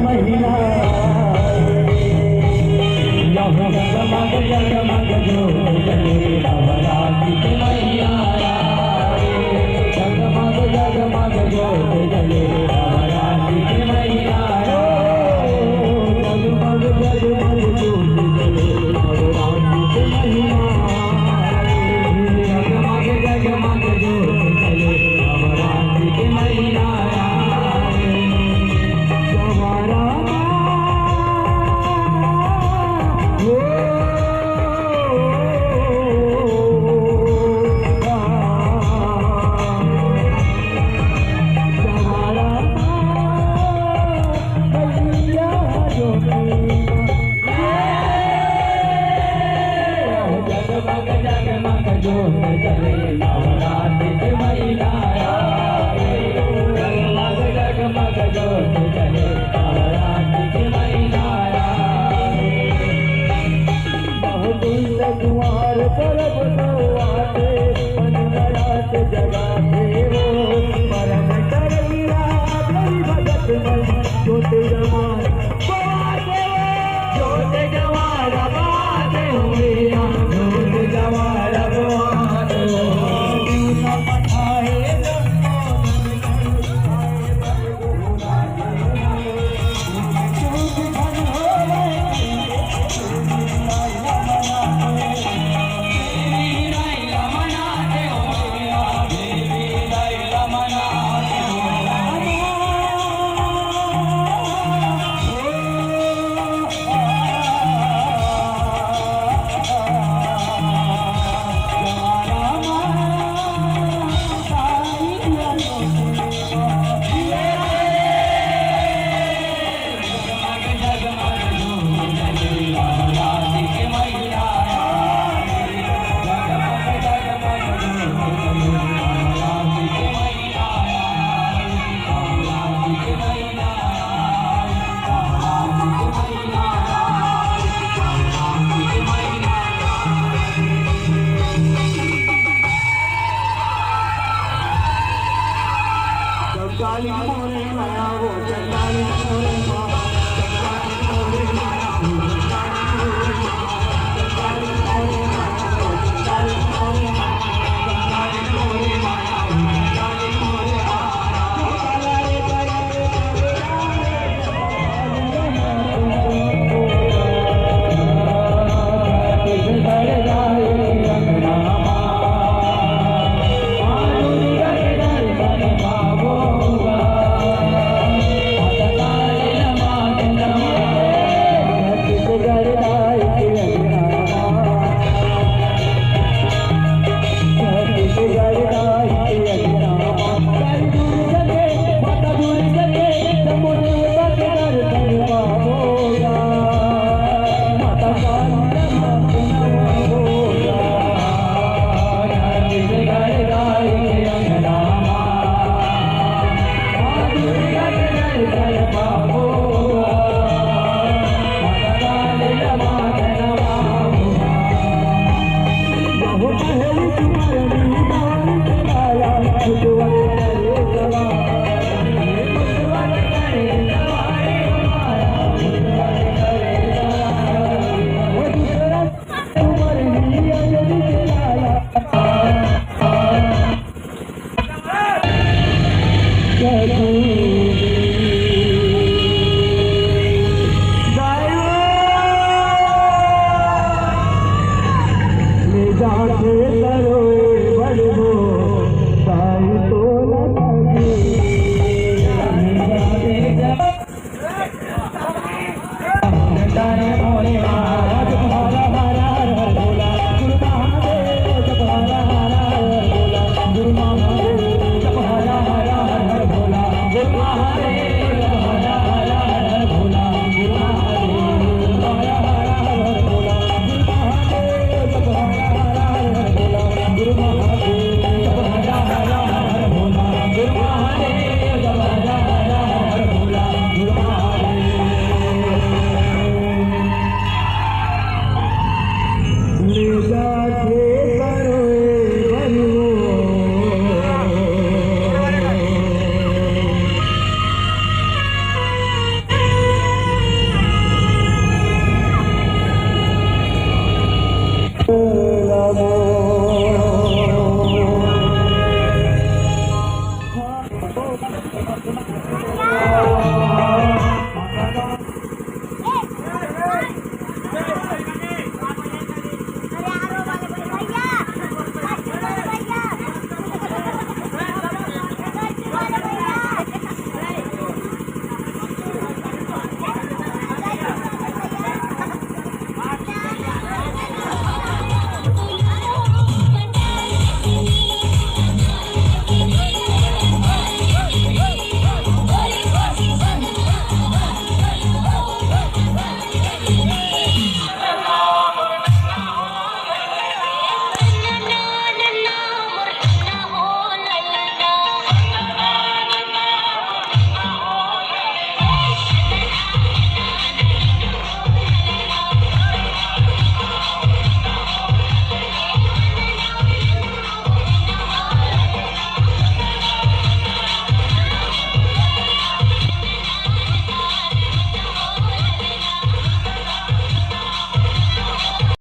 महिला जगमग जगमग ज्योत जले नवरात्रि के मैया जगमग जगमग ज्योत जले नवरात्रि के मैया जगमग जगमग ज्योत जले नवरात्रि के मैया जगमग जगमग ज्योत जले नवरात्रि के मैया जगमग ज्योत जले नवरात्रि के मैया जगमग जगमग ज्योत जले नवरात्रि के मैया बहुत दिन द्वार पर बनवाते मन गया से जगाते हो मरण करिया तेरी भगत में ज्योत जवान ज्योत जवान बाते हुए काली मोरे माया वो काली मोरे माया काली मोरे माया काली मोरे माया काली मोरे माया काली मोरे माया काली मोरे माया